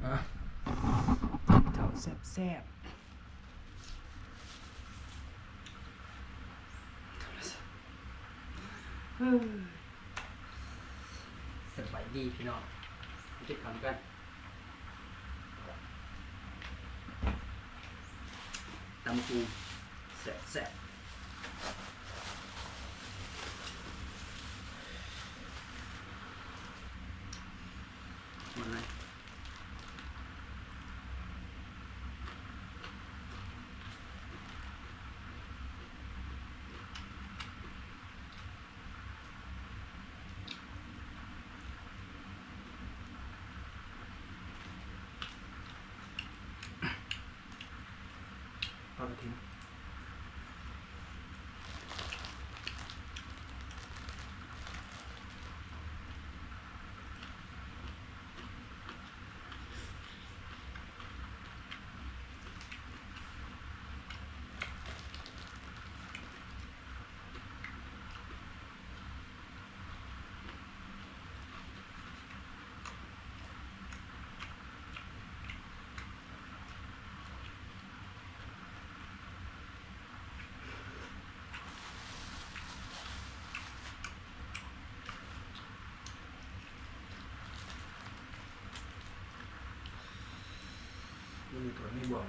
เจ้าแซ่บสบายดีพี่น้องจิบคำกันตำปูแซ่บมาเลยทอดกระเทียมมีถั่วไม่บวม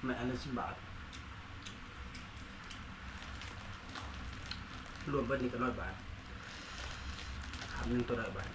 ไม่อันละ10 บาทรวมเบิดนี่ก็100 บาทคำหนึ่งตัว100 บาท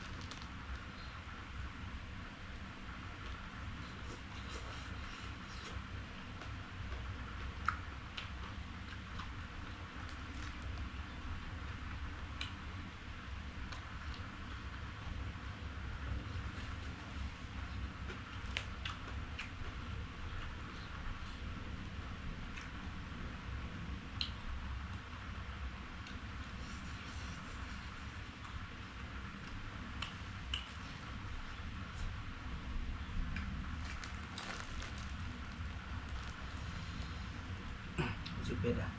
สุดเป็ดอ่ะ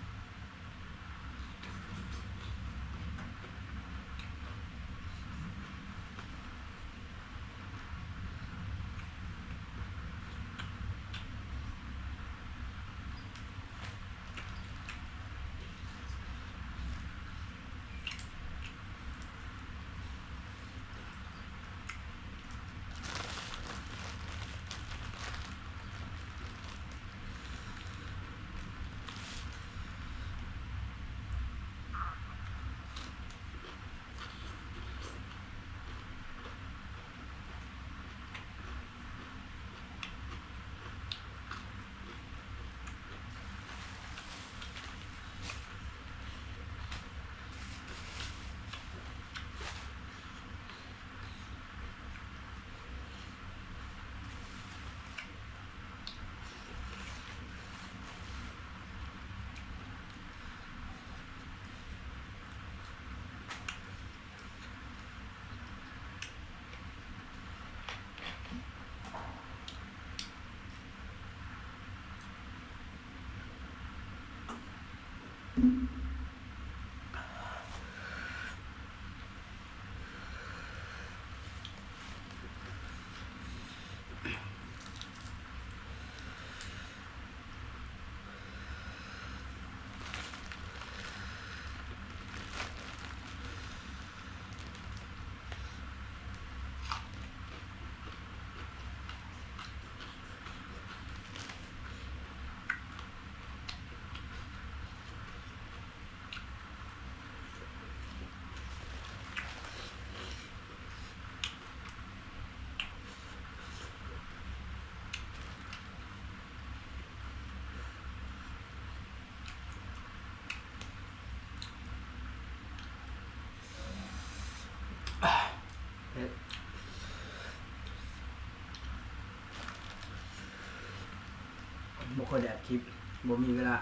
ค่อยได้อัดคลิปบ่มีเวลา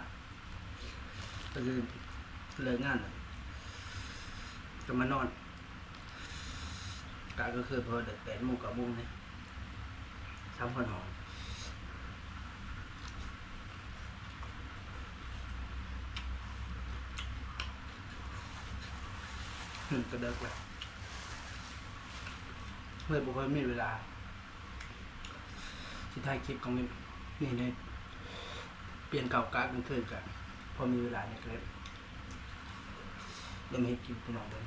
ก็คือเลิกงานก็มานอนกะก็คือพอเด็ก8 โมง 9 โมงเนี่ยทำคนหอมก็เลิกแล้วเมื่อบุคคลมีเวลาที่ถ่ายคลิปของนี่ในเปลี่ยนเก่ากากเป็นคืนกันพอมีเวลาเนี่ยก็เลยเริ่มให้คลิปพี่น้องเลย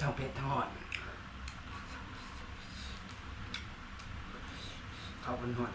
ทั้งเผ็ดทั้งหอนข้าวมันหอน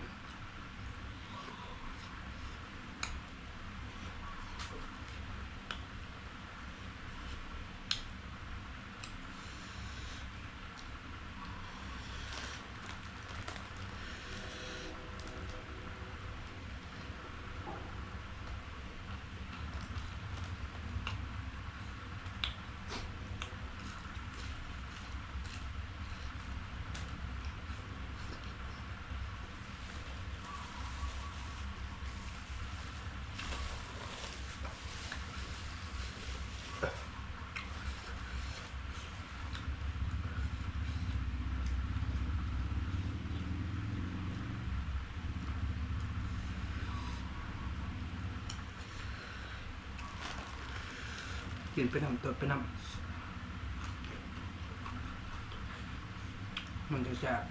กินไปนำตัวไปนำมันจะแซ่บ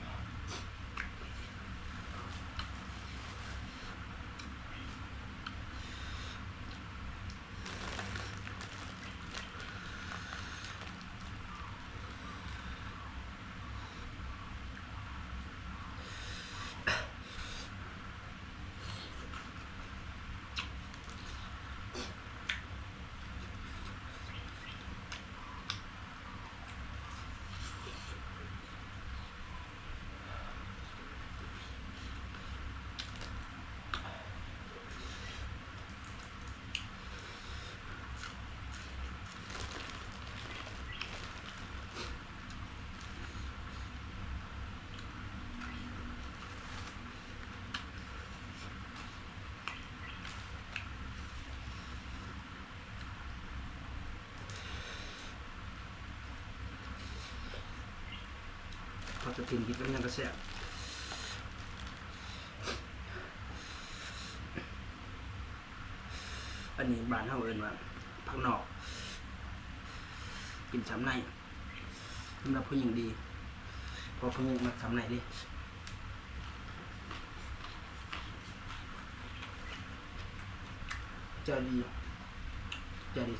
พอจะกินกินแล้วยังก็แซ่บอันนี้บ้านเฮาเอิ้นว่าผักนอกกินช้ำในสำหรับผู้หญิงดีเพราะผู้หญิงมักช้ำในดิเจ้าดี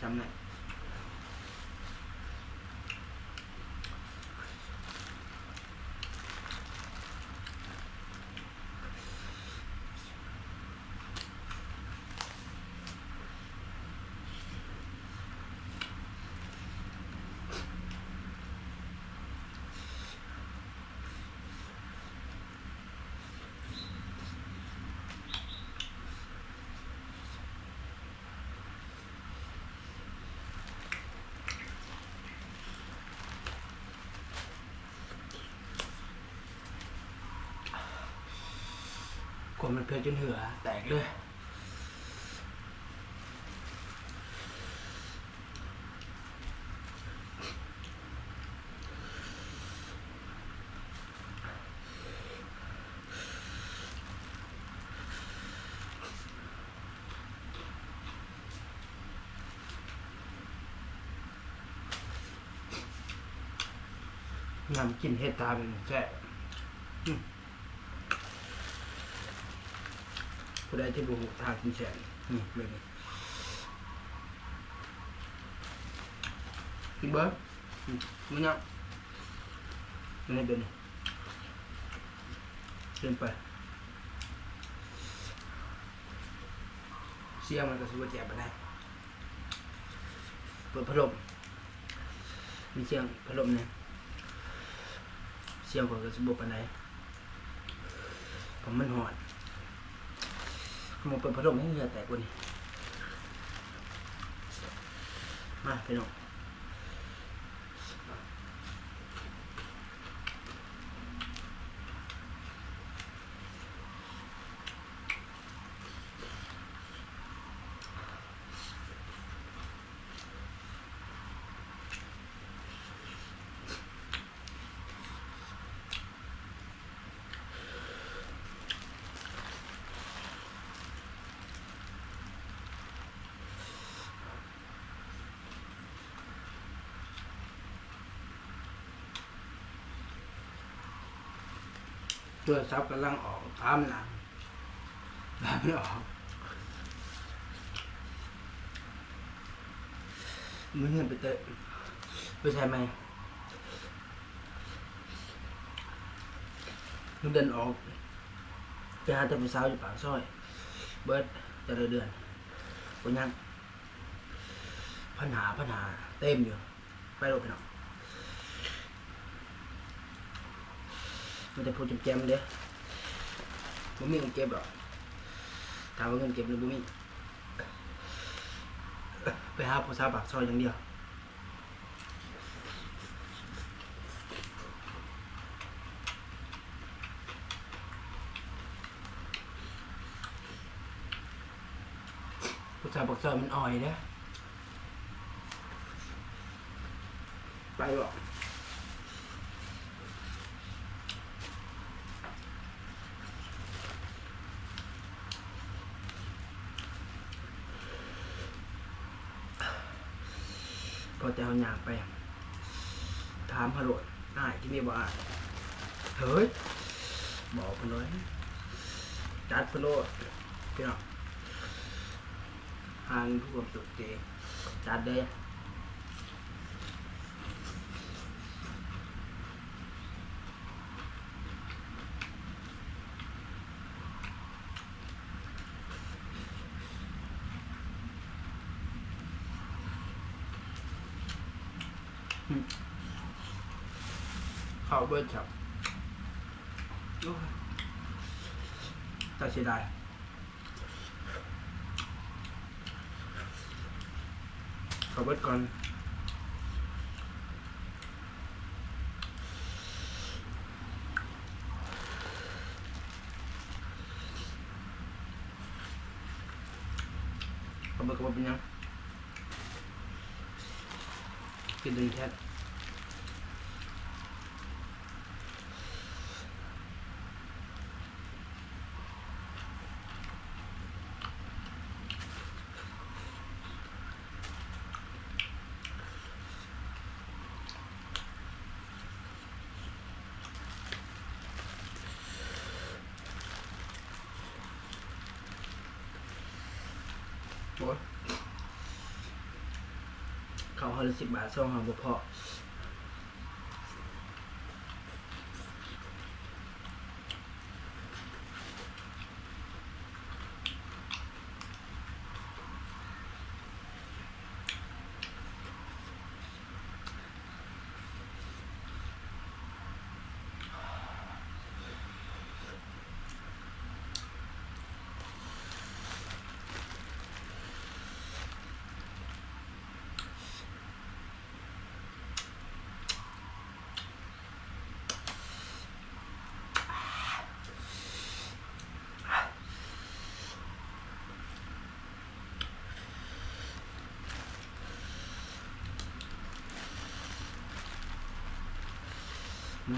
ช้ำใน มันเผ็ดจนเหือแตกเลยน้ำกินเห็ดตาเป็นแซ่บผู้ใดที่บูทากินแซ่บนี่เลยนี่กินเบิร์ดมันยังมันให้เป็นเดินไปเสียงมันก็สุดแจ่มไปได้เปิดพัดลมมีเสียงพัดลมเนี่ยเสียงของกระสุนไปไหนผมมันหอนมันเปิดพัดลมให้เหงื่อแตกกว่านี้มาไปน้องตัวซับกำลังออกตามหลังไม่ออกมึงเงินไปเตะไปใช่ไหมมึงเดินออกไปหาแต่ผู้สาวอยู่ปากซอยเบิร์ดแต่ละเดือนกูยังปัญหาเต็มอยู่ไปโลกไปหน่อยมันจะพูดจำแจมเด้บ่มีเงินเก็บหรอกถามว่าเงินเก็บหรือบ่มีไปหาผู้สาวปากซอยอย่างเดียวผู้สาวปากซอยมันอ่อยเด้ไปหรอกพอแต่เอาหยางไปถามพะโลดอ้ายที่นี่บ่อ้ายเฮ้ยบอกพะโลดจัดพะโลดพี่น้องหางผู้ความสุขเจจัดเลยเข้าเบิร์ดครับแต่เสียดายเข้าเบิร์ดก่อนเข้าเบิร์ดก็เป็นยังกินดึงแท้โอ้ยเขาให้10 บาทส่งหาบ่พอ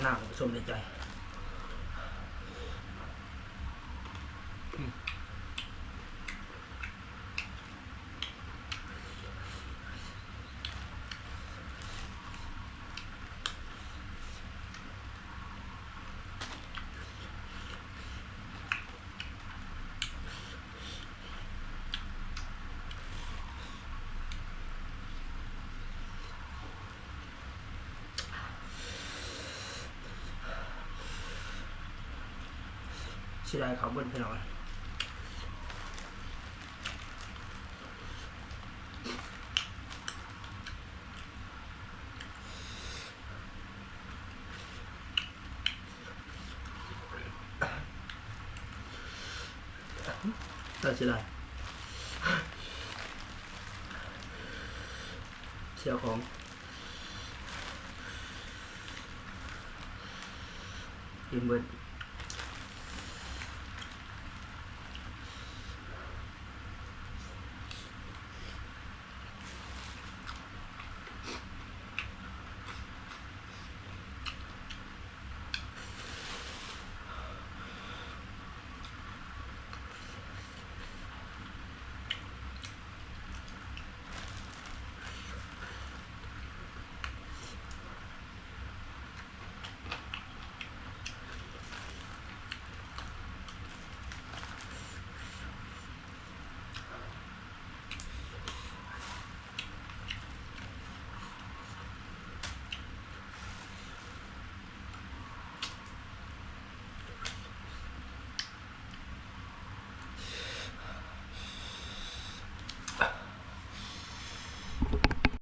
หน้าผสมในใจเสียดายเขาเบิ้ลไปหน่อยแต่เสียดายเสียของกินเบิ้ล